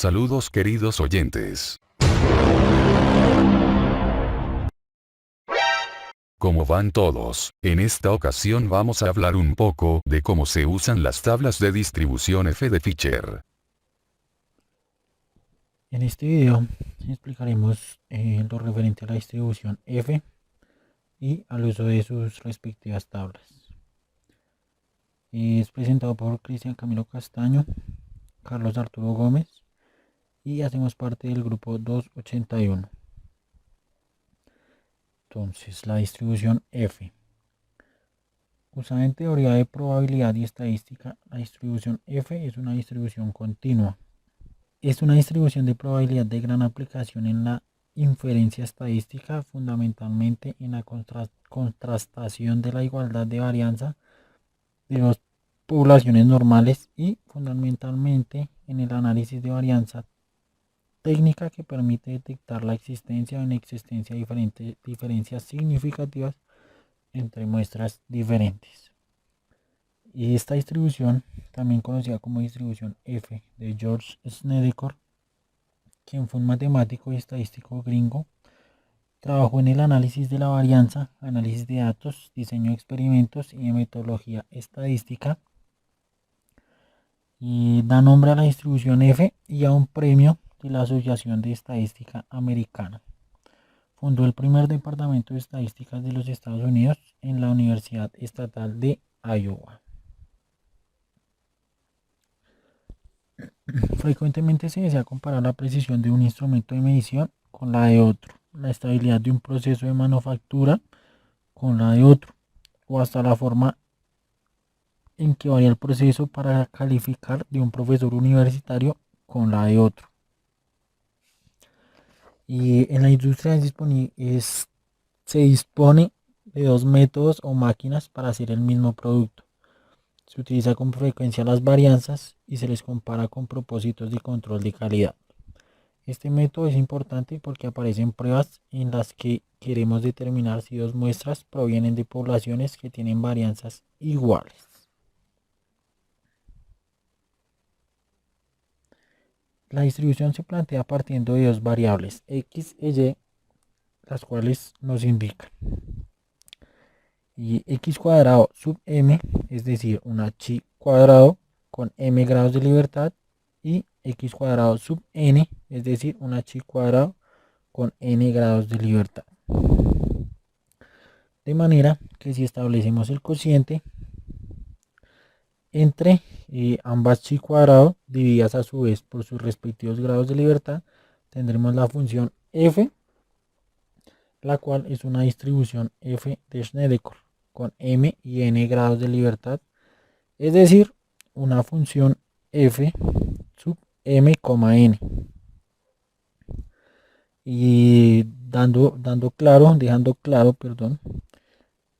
Saludos queridos oyentes. ¿Cómo van todos? En esta ocasión vamos a hablar un poco de cómo se usan las tablas de distribución F de Fisher. En este video explicaremos lo referente a la distribución F y al uso de sus respectivas tablas. Es presentado por Cristian Camilo Castaño, Carlos Arturo Gómez y hacemos parte del grupo 281. Entonces, la distribución F. Usada en teoría de probabilidad y estadística, la distribución F es una distribución continua. Es una distribución de probabilidad de gran aplicación en la inferencia estadística, fundamentalmente en la contrastación de la igualdad de varianza de dos poblaciones normales y fundamentalmente en el análisis de varianza técnica que permite detectar la existencia o inexistencia de diferencias significativas entre muestras diferentes. Y esta distribución, también conocida como distribución F de George Snedeker, quien fue un matemático y estadístico gringo, trabajó en el análisis de la varianza, análisis de datos, diseño de experimentos y de metodología estadística, y da nombre a la distribución F y a un premio de la Asociación de Estadística Americana. Fundó el primer departamento de estadísticas de los Estados Unidos en la Universidad Estatal de Iowa. Frecuentemente se desea comparar la precisión de un instrumento de medición con la de otro, la estabilidad de un proceso de manufactura con la de otro, o hasta la forma en que varía el proceso para calificar de un profesor universitario con la de otro. Y en la industria se dispone de dos métodos o máquinas para hacer el mismo producto. Se utiliza con frecuencia las varianzas y se les compara con propósitos de control de calidad. Este método es importante porque aparecen pruebas en las que queremos determinar si dos muestras provienen de poblaciones que tienen varianzas iguales. La distribución se plantea partiendo de dos variables, x e y, las cuales nos indican. Y x cuadrado sub m, es decir, una chi cuadrado con m grados de libertad, y x cuadrado sub n, es decir, una chi cuadrado con n grados de libertad. De manera que si establecemos el cociente entre ambas chi cuadrado divididas a su vez por sus respectivos grados de libertad, tendremos la función f, la cual es una distribución f de Snedeker con m y n grados de libertad, es decir, una función f sub m, n. Y dejando claro,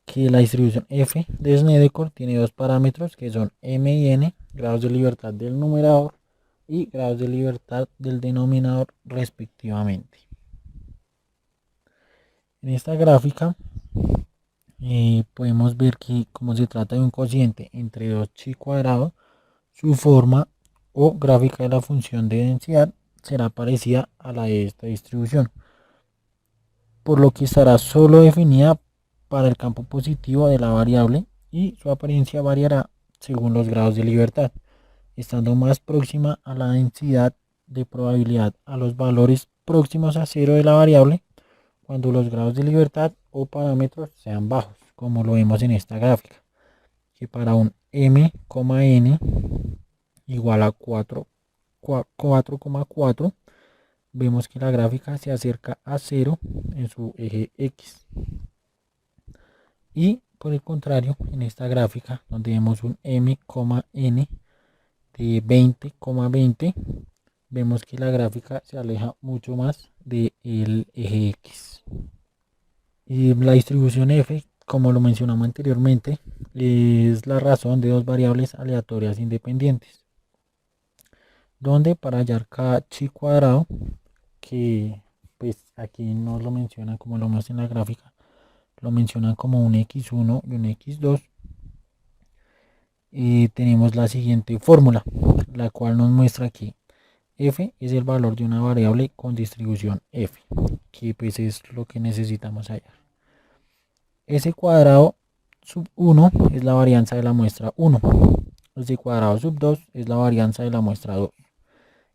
que la distribución f de Snedeker tiene dos parámetros que son m y n, grados de libertad del numerador y grados de libertad del denominador respectivamente. En esta gráfica podemos ver que como se trata de un cociente entre 2 chi cuadrado, su forma o gráfica de la función de densidad será parecida a la de esta distribución, por lo que estará solo definida para el campo positivo de la variable y su apariencia variará según los grados de libertad, estando más próxima a la densidad de probabilidad a los valores próximos a cero de la variable cuando los grados de libertad o parámetros sean bajos, como lo vemos en esta gráfica, que para un m, n igual a 4,4, vemos que la gráfica se acerca a 0 en su eje X. Y por el contrario, en esta gráfica, donde vemos un m, n de 20,20, vemos que la gráfica se aleja mucho más del eje X. Y la distribución F, como lo mencionamos anteriormente, es la razón de dos variables aleatorias independientes, donde para hallar cada chi cuadrado, que pues aquí no lo mencionan como lo vemos en la gráfica, lo mencionan como un x1 y un x2, y tenemos la siguiente fórmula, la cual nos muestra que f es el valor de una variable con distribución f, que pues es lo que necesitamos hallar. S cuadrado sub 1 es la varianza de la muestra 1. S cuadrado sub 2 es la varianza de la muestra 2.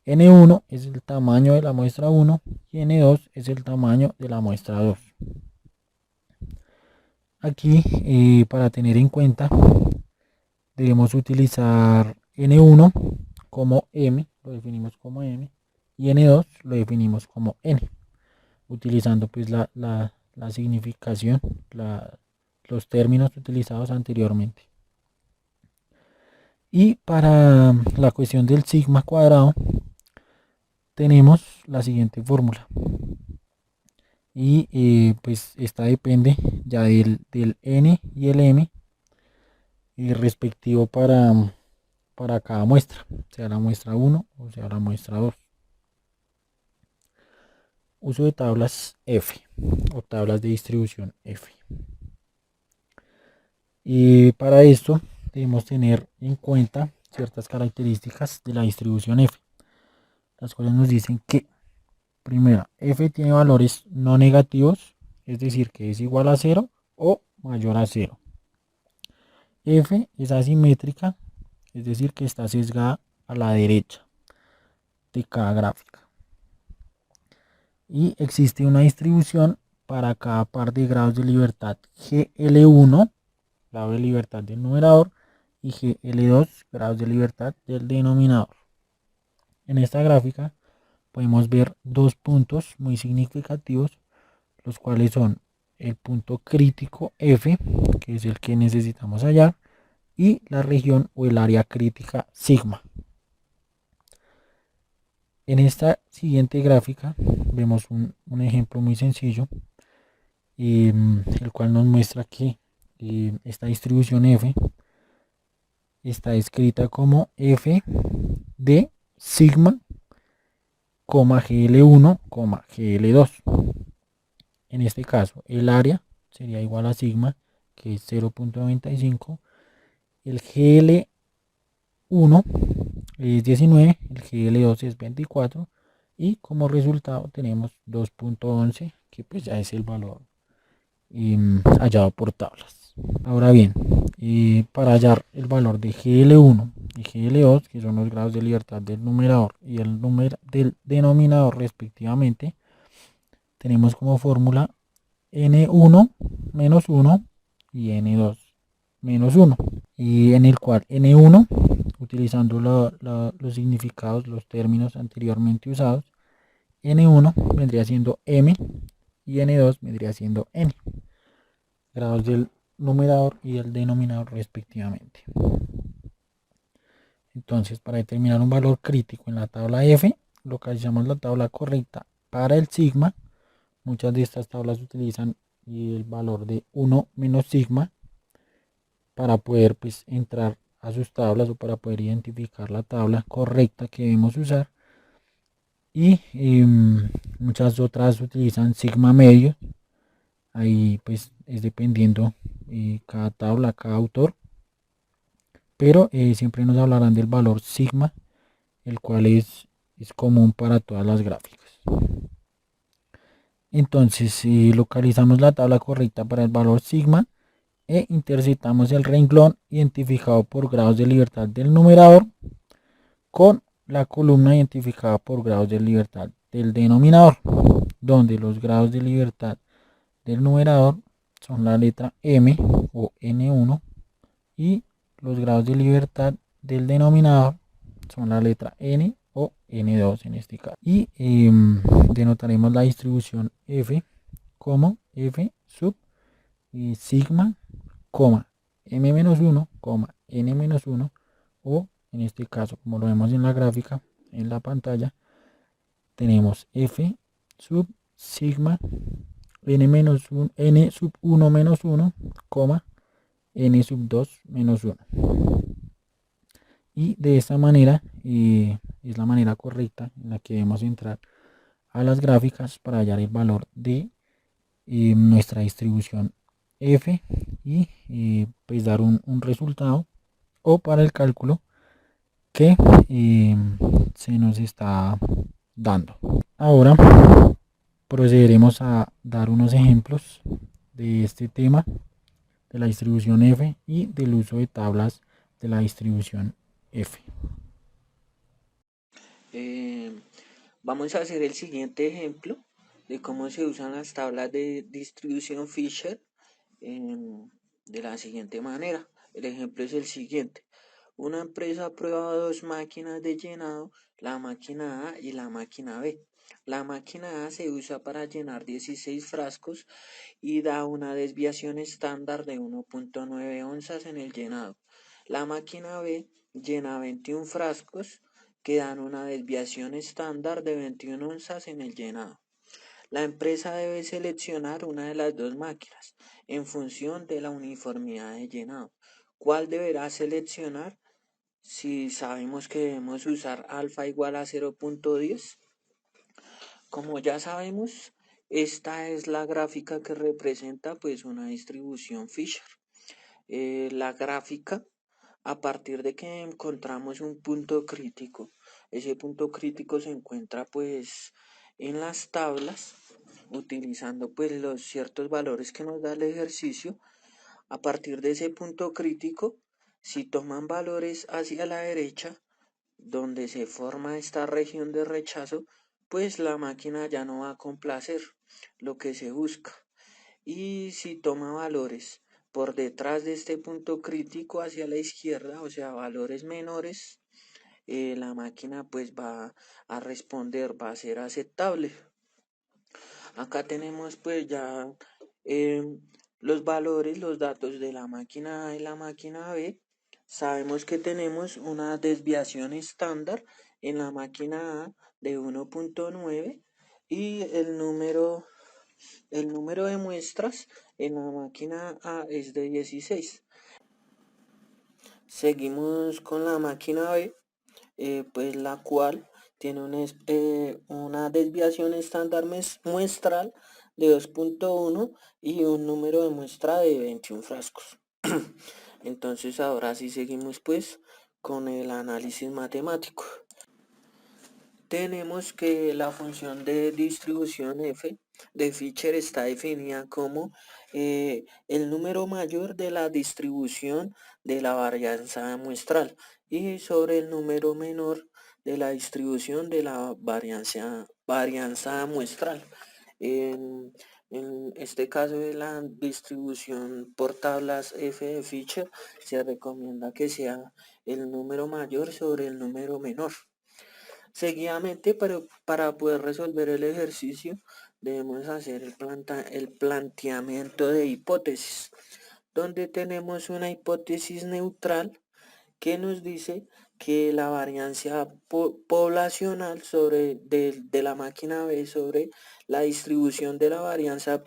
N1 es el tamaño de la muestra 1 y N2 es el tamaño de la muestra 2. Aquí, para tener en cuenta, debemos utilizar N1 como M, lo definimos como M, y N2 lo definimos como N, utilizando pues la significación, los términos utilizados anteriormente. Y para la cuestión del sigma cuadrado, tenemos la siguiente fórmula. Y pues esta depende ya del N y el M respectivo para cada muestra, sea la muestra 1 o sea la muestra 2. Uso de tablas F o tablas de distribución F. Y para esto debemos tener en cuenta ciertas características de la distribución F, las cuales nos dicen que, primero, F tiene valores no negativos, es decir, que es igual a 0 o mayor a 0. F es asimétrica, es decir, que está sesgada a la derecha de cada gráfica. Y existe una distribución para cada par de grados de libertad GL1, grado de libertad del numerador, y GL2, grados de libertad del denominador. En esta gráfica podemos ver dos puntos muy significativos, los cuales son el punto crítico F, que es el que necesitamos hallar, y la región o el área crítica sigma. En esta siguiente gráfica vemos un ejemplo muy sencillo, el cual nos muestra que esta distribución F está escrita como F de sigma, GL1, GL2. En este caso, el área sería igual a sigma, que es 0.95. El GL1 es 19, el GL2 es 24. Y como resultado tenemos 2.11, que pues ya es el valor hallado por tablas. Ahora bien, para hallar el valor de GL1 y GL2, que son los grados de libertad del numerador y el número del denominador respectivamente, tenemos como fórmula N1 menos 1 y N2 menos 1. Y en el cual N1, utilizando los significados, los términos anteriormente usados, N1 vendría siendo M y N2 vendría siendo N, grados del numerador y del denominador respectivamente. Entonces, para determinar un valor crítico en la tabla F, localizamos la tabla correcta para el sigma. Muchas de estas tablas utilizan el valor de 1 menos sigma para poder pues entrar a sus tablas o para poder identificar la tabla correcta que debemos usar. Y muchas otras utilizan sigma medio. Ahí pues es dependiendo cada tabla, cada autor. Pero siempre nos hablarán del valor sigma, el cual es común para todas las gráficas. Entonces, si localizamos la tabla correcta para el valor sigma e interceptamos el renglón identificado por grados de libertad del numerador con la columna identificada por grados de libertad del denominador, donde los grados de libertad del numerador son la letra M o N1 y los grados de libertad del denominador son la letra N o N2 en este caso. Y denotaremos la distribución F como F sub sigma, M-1, N-1, o en este caso, como lo vemos en la gráfica, en la pantalla, tenemos F sub sigma N-1, N sub 1 menos 1, N sub 2 menos 1. Y de esta manera es la manera correcta en la que debemos entrar a las gráficas para hallar el valor de nuestra distribución F y pues dar un resultado, o para el cálculo que se nos está dando. Ahora procederemos a dar unos ejemplos de este tema de la distribución F y del uso de tablas de la distribución F. Vamos a hacer el siguiente ejemplo de cómo se usan las tablas de distribución Fisher de la siguiente manera. El ejemplo es el siguiente. Una empresa prueba dos máquinas de llenado, la máquina A y la máquina B. La máquina A se usa para llenar 16 frascos y da una desviación estándar de 1.9 onzas en el llenado. La máquina B llena 21 frascos que dan una desviación estándar de 21 onzas en el llenado. La empresa debe seleccionar una de las dos máquinas en función de la uniformidad de llenado. ¿Cuál deberá seleccionar si sabemos que debemos usar alfa igual a 0.10? Como ya sabemos, esta es la gráfica que representa pues una distribución Fisher. La gráfica, a partir de que encontramos un punto crítico, ese punto crítico se encuentra pues en las tablas, utilizando pues los ciertos valores que nos da el ejercicio. A partir de ese punto crítico, si toman valores hacia la derecha, donde se forma esta región de rechazo, pues la máquina ya no va a complacer lo que se busca. Y si toma valores por detrás de este punto crítico hacia la izquierda, o sea, valores menores, la máquina pues va a responder, va a ser aceptable. Acá tenemos pues ya los valores, los datos de la máquina A y la máquina B. Sabemos que tenemos una desviación estándar en la máquina A de 1.9 y el número de muestras en la máquina A es de 16. Seguimos con la máquina B, pues la cual tiene una desviación estándar muestral de 2.1 y un número de muestra de 21 frascos. Entonces ahora sí seguimos pues con el análisis matemático. Tenemos que la función de distribución F de Fisher está definida como el número mayor de la distribución de la varianza muestral y sobre el número menor de la distribución de la varianza muestral. En este caso de la distribución por tablas F de Fisher, se recomienda que sea el número mayor sobre el número menor. Seguidamente, pero para poder resolver el ejercicio, debemos hacer el planteamiento de hipótesis, donde tenemos una hipótesis neutral que nos dice que la varianza poblacional de la máquina B sobre la distribución de la varianza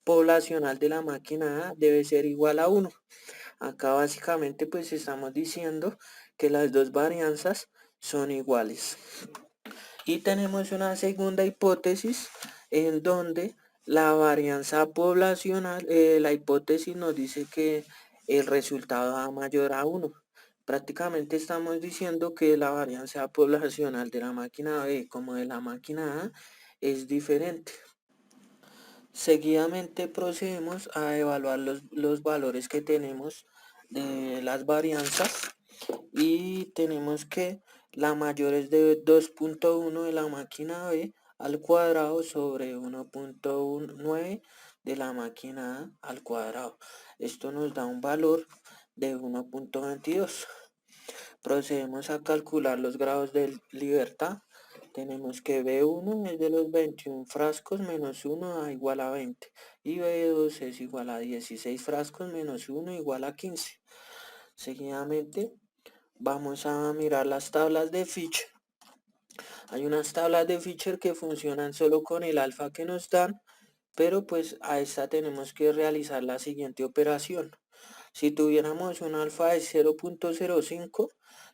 poblacional de la máquina A debe ser igual a 1. Acá básicamente pues estamos diciendo que las dos varianzas son iguales. Y tenemos una segunda hipótesis en donde la varianza poblacional, la hipótesis nos dice que el resultado da mayor a 1. Prácticamente estamos diciendo que la varianza poblacional de la máquina B como de la máquina A es diferente. Seguidamente procedemos a evaluar los valores que tenemos de las varianzas y tenemos que la mayor es de 2.1 de la máquina B al cuadrado sobre 1.9 de la máquina A al cuadrado. Esto nos da un valor de 1.22. Procedemos a calcular los grados de libertad. Tenemos que B1 es de los 21 frascos menos 1 a igual a 20 y B2 es igual a 16 frascos menos 1 igual a 15. Seguidamente vamos a mirar las tablas de Fisher. Hay unas tablas de Fisher que funcionan solo con el alfa que nos dan, pero pues a esta tenemos que realizar la siguiente operación. Si tuviéramos un alfa de 0.05,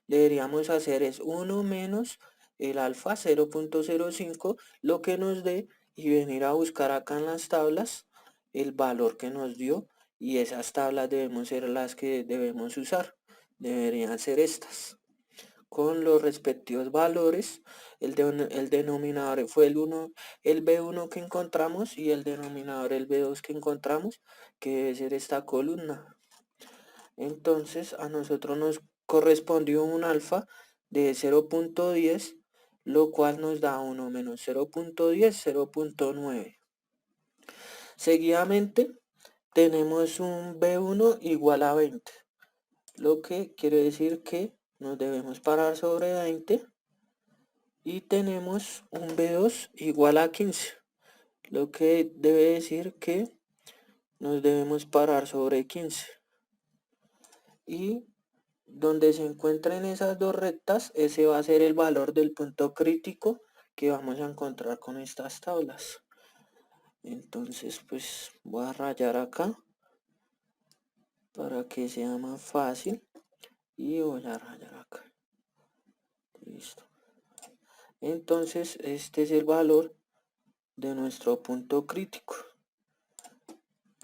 deberíamos hacer es 1 menos el alfa 0.05, lo que nos dé, y venir a buscar acá en las tablas el valor que nos dio, y esas tablas debemos ser las que debemos usar. deberían ser estas. Con los respectivos valores, el denominador fue el B1 que encontramos y el denominador el B2 que encontramos, que debe ser esta columna. Entonces a nosotros nos correspondió un alfa de 0.10, lo cual nos da 1 menos 0.10, 0.9. Seguidamente tenemos un B1 igual a 20, lo que quiere decir que nos debemos parar sobre 20, y tenemos un B2 igual a 15, lo que debe decir que nos debemos parar sobre 15. Y donde se encuentren esas dos rectas, ese va a ser el valor del punto crítico que vamos a encontrar con estas tablas. Entonces pues voy a rayar acá para que sea más fácil y voy a rayar acá. Listo. Entonces este es el valor de nuestro punto crítico.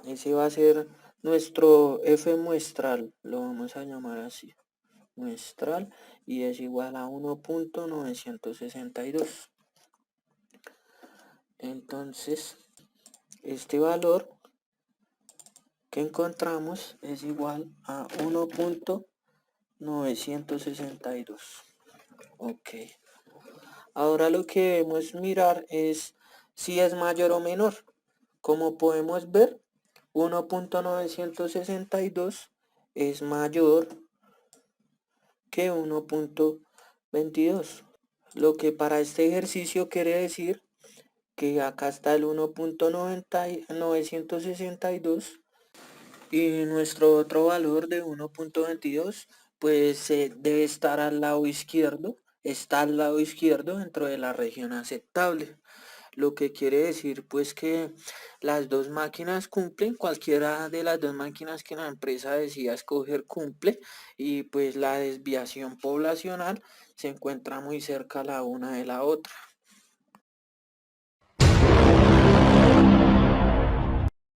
Ese va a ser nuestro F muestral, lo vamos a llamar así, muestral, y es igual a 1.962. Entonces este valor que encontramos es igual a 1.962. Ok. Ahora lo que debemos mirar es si es mayor o menor. Como podemos ver, 1.962 es mayor que 1.22. Lo que para este ejercicio quiere decir que acá está el 1.962 y nuestro otro valor de 1.22 pues debe estar al lado izquierdo, está al lado izquierdo dentro de la región aceptable. Lo que quiere decir pues que las dos máquinas cumplen, cualquiera de las dos máquinas que la empresa decida escoger cumple, y pues la desviación poblacional se encuentra muy cerca la una de la otra.